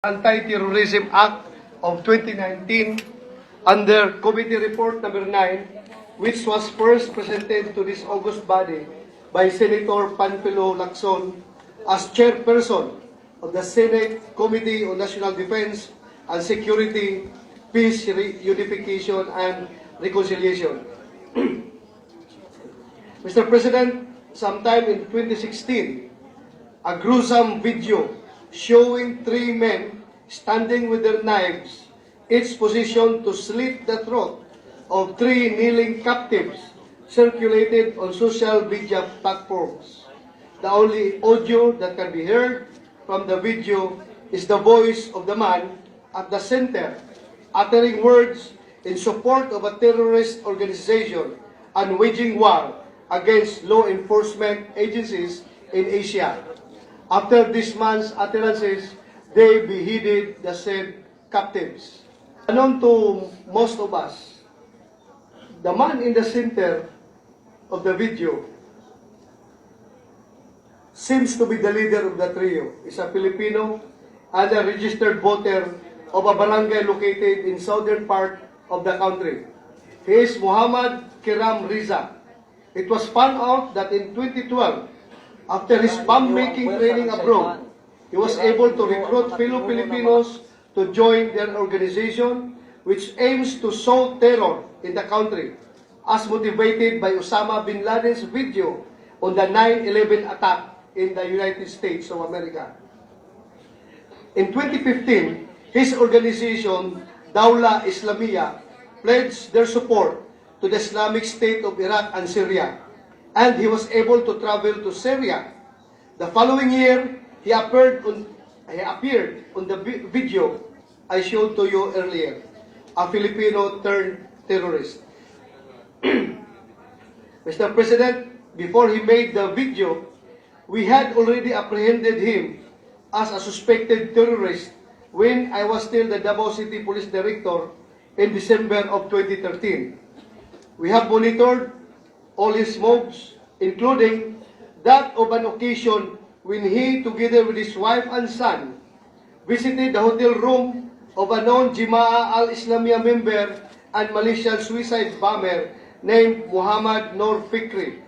Anti-Terrorism Act of 2019 under Committee Report number 9, which was first presented to this august body by Senator Panfilo Lacson as chairperson of the Senate Committee on National Defense and Security, Peace, Unification, and Reconciliation. Mr. President, sometime in 2016, a gruesome video showing three men standing with their knives, each positioned to slit the throat of three kneeling captives, circulated on social media platforms. The only audio that can be heard from the video is the voice of the man at the center, uttering words in support of a terrorist organization and waging war against law enforcement agencies in Asia. After this man's utterances, they beheaded the said captives. Unknown to most of us, the man in the center of the video seems to be the leader of the trio. He's a Filipino and a registered voter of a barangay located in southern part of the country. He is Muhammad Kiram Riza. It was found out that in 2012, after his bomb-making training abroad, he was able to recruit fellow Filipinos to join their organization, which aims to sow terror in the country, as motivated by Osama bin Laden's video on the 9/11 attack in the United States of America. In 2015, his organization, Dawla Islamiyah, pledged their support to the Islamic State of Iraq and Syria, and he was able to travel to Syria. The following year, he appeared on the video I showed to you earlier, a Filipino turned terrorist. Mr. President, before he made the video, we had already apprehended him as a suspected terrorist when I was still the Davao City Police Director in December of 2013. We have monitored all his moves, including that of an occasion when he, together with his wife and son, visited the hotel room of a known Jemaah al-Islamiyah member and Malaysian suicide bomber named Muhammad Nur Fikri.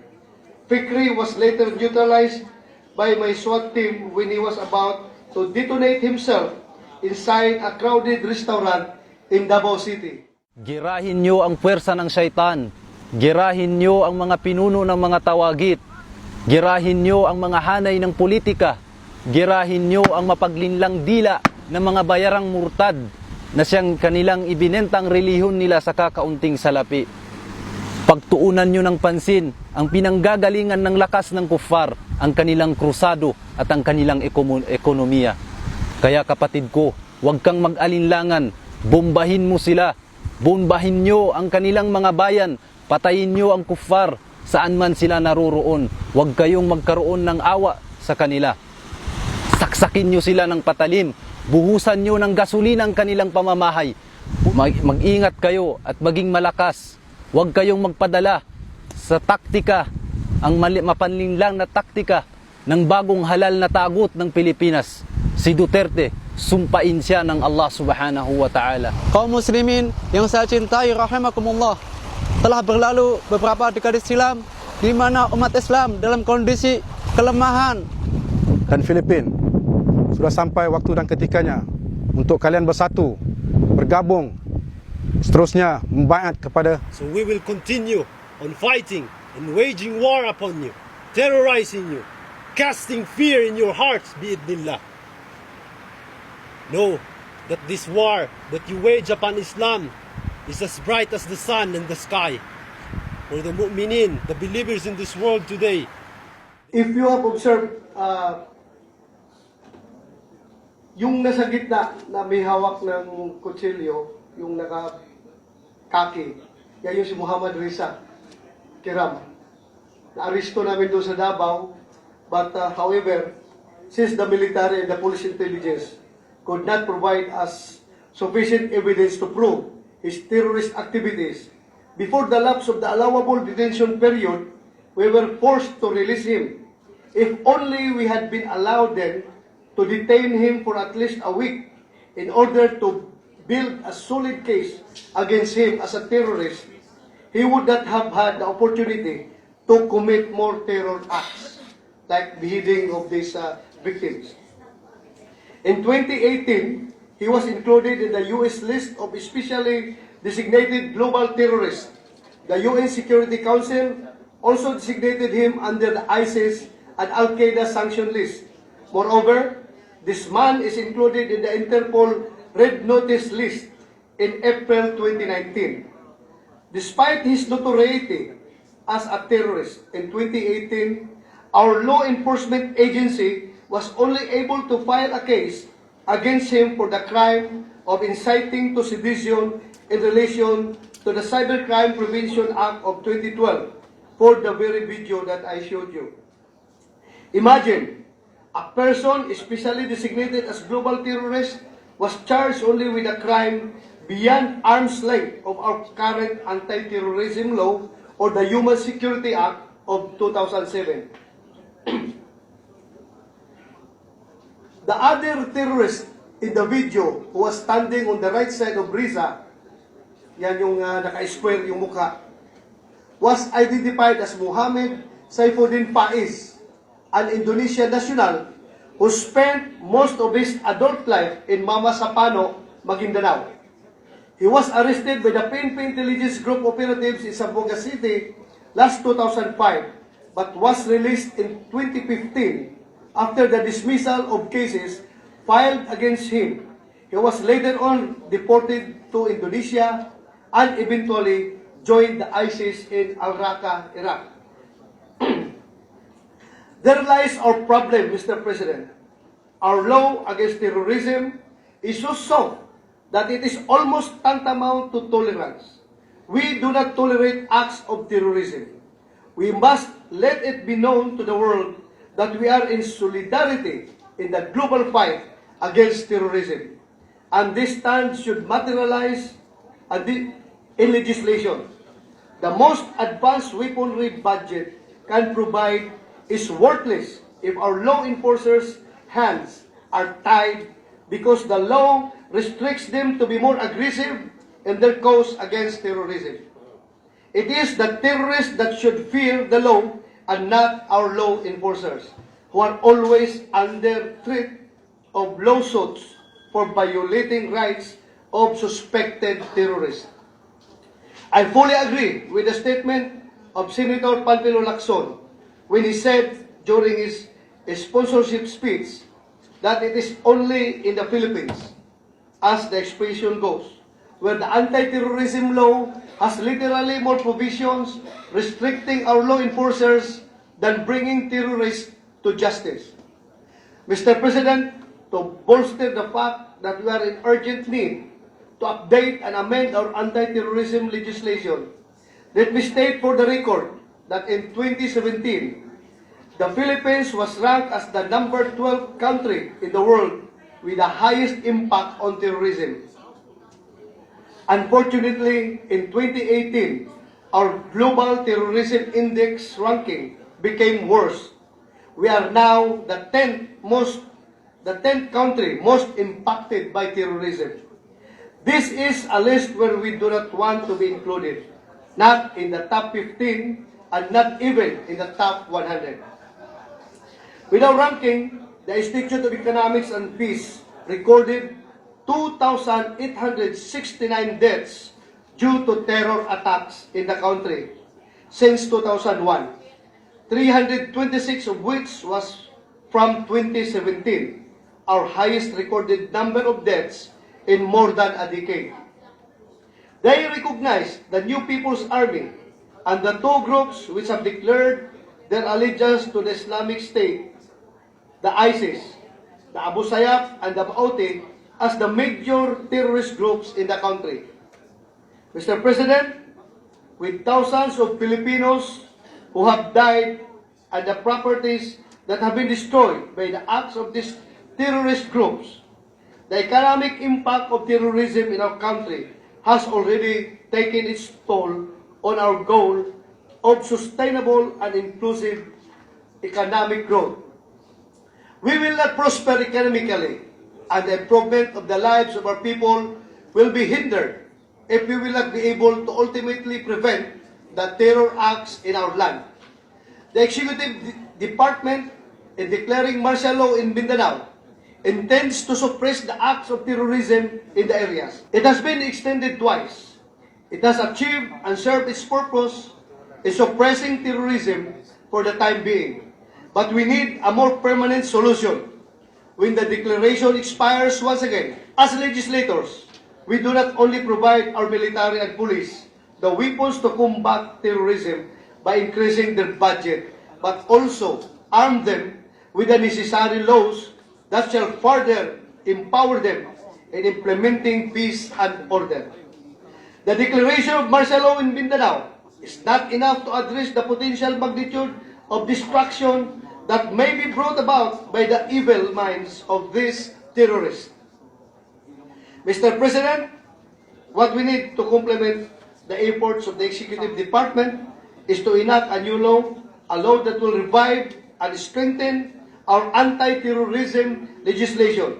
Fikri was later neutralized by my SWAT team when he was about to detonate himself inside a crowded restaurant in Davao City. Girahin niyo ang puwersa ng syaitan. Girahin niyo ang mga pinuno ng mga tawagit. Girahin niyo ang mga hanay ng politika. Girahin niyo ang mapaglinlang dila ng mga bayarang murtad na siyang kanilang ibinentang relihiyon nila sa kakaunting salapi. Pagtuunan niyo ng pansin ang pinanggagalingan ng lakas ng kuffar, ang kanilang krusado at ang kanilang ekonomiya. Kaya kapatid ko, huwag kang mag-alinlangan. Bombahin mo sila. Bombahin niyo ang kanilang mga bayan. Patayin niyo ang kuffar saan man sila naroroon. Huwag kayong magkaroon ng awa sa kanila. Saksakin niyo sila ng patalim. Buhusan niyo ng gasolina ang kanilang pamamahay. Mag-ingat kayo at maging malakas. Huwag kayong magpadala sa taktika, ang mapanlinlang na taktika ng bagong halal na tagut ng Pilipinas. Si Duterte, sumpain siya ng Allah subhanahu wa ta'ala. Kaum muslimin yang saya cintai rahimakumullah, telah berlalu beberapa dekade silam di mana umat Islam dalam kondisi kelemahan. Dan Filipina sudah sampai waktu dan ketikanya untuk kalian bersatu, bergabung, seterusnya membaiat kepada. So we will continue on fighting and waging war upon you, terrorizing you, casting fear in your hearts, bi'idnillah. Know that this war that you wage upon Islam is as bright as the sun in the sky. For the mu'minin, the believers in this world today. If you have observed, yung nasa gitna na may hawak ng kutsilyo, yung naka-kaki, yan yung si Muhammad Riza Kiram. Na-aristo namin doon sa Davao, but however, since the military and the police intelligence could not provide us sufficient evidence to prove his terrorist activities, before the lapse of the allowable detention period, we were forced to release him. If only we had been allowed then to detain him for at least a week in order to build a solid case against him as a terrorist, he would not have had the opportunity to commit more terror acts, like beheading of these victims. In 2018, he was included in the U.S. list of especially designated global terrorists. The UN Security Council also designated him under the ISIS and Al-Qaeda sanction list. Moreover, this man is included in the Interpol Red Notice list in April 2019. Despite his notoriety as a terrorist in 2018, our law enforcement agency was only able to file a case against him for the crime of inciting to sedition in relation to the Cybercrime Prevention Act of 2012 for the very video that I showed you. Imagine, a person especially designated as global terrorist was charged only with a crime beyond arm's length of our current anti-terrorism law or the Human Security Act of 2007. The other terrorist in the video who was standing on the right side of Riza, yan yung naka-square yung mukha, was identified as Mohammed Saifuddin Faiz, an Indonesian national who spent most of his adult life in Mama Sapano, Maguindanao. He was arrested by the PNP Intelligence Group operatives in Zamboanga City last 2005, but was released in 2015 after the dismissal of cases filed against him. He was later on deported to Indonesia and eventually joined the ISIS in Al-Raqqa, Iraq. There lies our problem, Mr. President. Our law against terrorism is so soft that it is almost tantamount to tolerance. We do not tolerate acts of terrorism. We must let it be known to the world that we are in solidarity in the global fight against terrorism. And this stand should materialize in legislation. The most advanced weaponry budget can provide is worthless if our law enforcers' hands are tied because the law restricts them to be more aggressive in their cause against terrorism. It is the terrorists that should fear the law and not our law enforcers, who are always under threat of lawsuits for violating rights of suspected terrorists. I fully agree with the statement of Senator Panfilo Lacson when he said during his sponsorship speech that it is only in the Philippines, as the expression goes, where the anti-terrorism law has literally more provisions restricting our law enforcers than bringing terrorists to justice. Mr. President, to bolster the fact that we are in urgent need to update and amend our anti-terrorism legislation, let me state for the record that in 2017, the Philippines was ranked as the number 12 country in the world with the highest impact on terrorism. Unfortunately, in 2018, our global terrorism index ranking became worse. We are now the 10th country most impacted by terrorism. This is a list where we do not want to be included, not in the top 15 and not even in the top 100. With our ranking, the Institute of Economics and Peace recorded 2,869 deaths due to terror attacks in the country since 2001, 326 of which was from 2017, our highest recorded number of deaths in more than a decade. They recognize the New People's Army and the two groups which have declared their allegiance to the Islamic State, the ISIS, the Abu Sayyaf, and the Bato as the major terrorist groups in the country. Mr. President, with thousands of Filipinos who have died and the properties that have been destroyed by the acts of these terrorist groups, the economic impact of terrorism in our country has already taken its toll on our goal of sustainable and inclusive economic growth. We will not prosper economically and the improvement of the lives of our people will be hindered if we will not be able to ultimately prevent the terror acts in our land. The Executive Department, in declaring martial law in Mindanao, intends to suppress the acts of terrorism in the areas. It has been extended twice. It has achieved and served its purpose in suppressing terrorism for the time being. But we need a more permanent solution. When the declaration expires once again, as legislators, we do not only provide our military and police the weapons to combat terrorism by increasing their budget, but also arm them with the necessary laws that shall further empower them in implementing peace and order. The declaration of martial law in Mindanao is not enough to address the potential magnitude of destruction that may be brought about by the evil minds of these terrorists. Mr. President, what we need to complement the efforts of the Executive Department is to enact a new law, a law that will revive and strengthen our anti-terrorism legislation.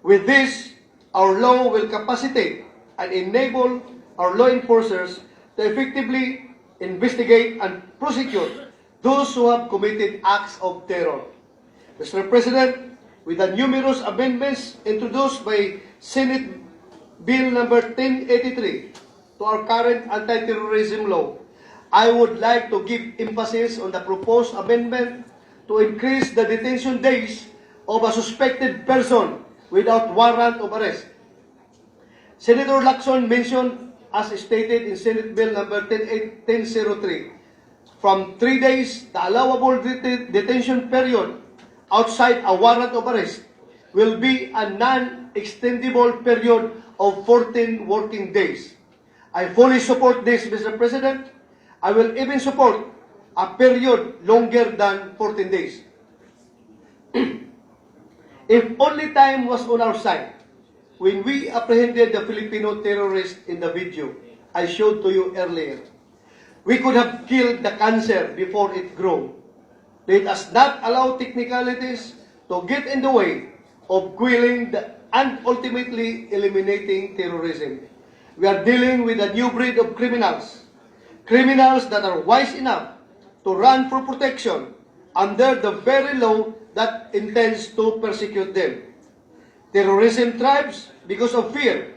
With this, our law will capacitate and enable our law enforcers to effectively investigate and prosecute those who have committed acts of terror. Mr. President, with the numerous amendments introduced by Senate Bill number 1083 to our current anti-terrorism law, I would like to give emphasis on the proposed amendment to increase the detention days of a suspected person without warrant of arrest. Senator Lacson mentioned, as stated in Senate Bill number 1003, from 3 days, the allowable detention period outside a warrant of arrest will be a non-extendable period of 14 working days. I fully support this, Mr. President. I will even support a period longer than 14 days. If only time was on our side, when we apprehended the Filipino terrorist in the video I showed to you earlier, we could have killed the cancer before it grew. Let us not allow technicalities to get in the way of quelling and ultimately eliminating terrorism. We are dealing with a new breed of criminals. Criminals that are wise enough to run for protection under the very law that intends to persecute them. Terrorism thrives because of fear,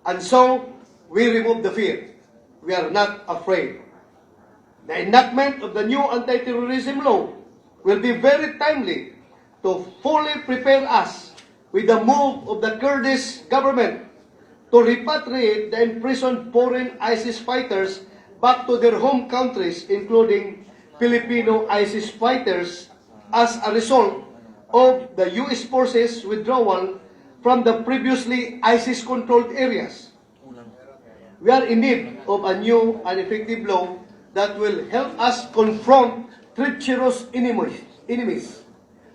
and so we remove the fear. We are not afraid. The enactment of the new anti-terrorism law will be very timely to fully prepare us with the move of the Kurdish government to repatriate the imprisoned foreign ISIS fighters back to their home countries, including Filipino ISIS fighters, as a result of the U.S. forces' withdrawal from the previously ISIS-controlled areas. We are in need of a new and effective law that will help us confront treacherous enemies.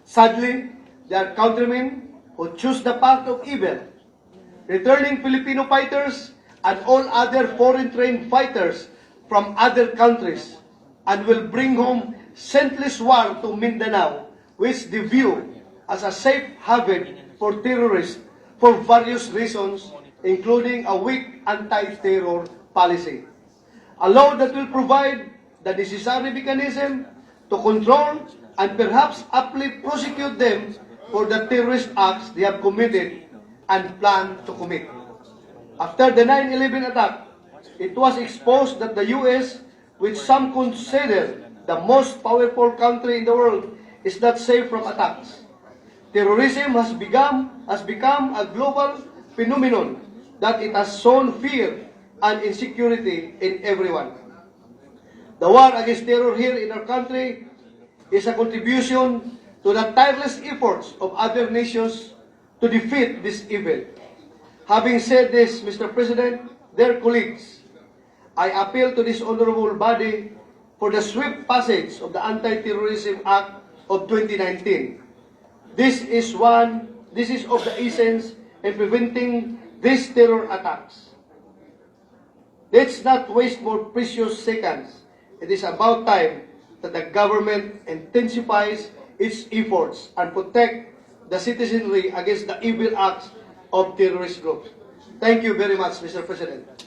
Sadly, there are countrymen who choose the path of evil, returning Filipino fighters and all other foreign-trained fighters from other countries, and will bring home senseless war to Mindanao, which they view as a safe haven for terrorists for various reasons, including a weak anti-terror policy. A law that will provide the necessary mechanism to control and perhaps aptly prosecute them for the terrorist acts they have committed and plan to commit. After the 9/11 attack, it was exposed that the U.S., which some consider the most powerful country in the world, is not safe from attacks. Terrorism has become a global phenomenon that it has sown fear and insecurity in everyone. The war against terror here in our country is a contribution to the tireless efforts of other nations to defeat this evil. Having said this, Mr. President, dear colleagues, I appeal to this honorable body for the swift passage of the Anti-Terrorism Act of 2019. This is of the essence in preventing these terror attacks. Let's not waste more precious seconds. It is about time that the government intensifies its efforts and protect the citizenry against the evil acts of terrorist groups. Thank you very much, Mr. President.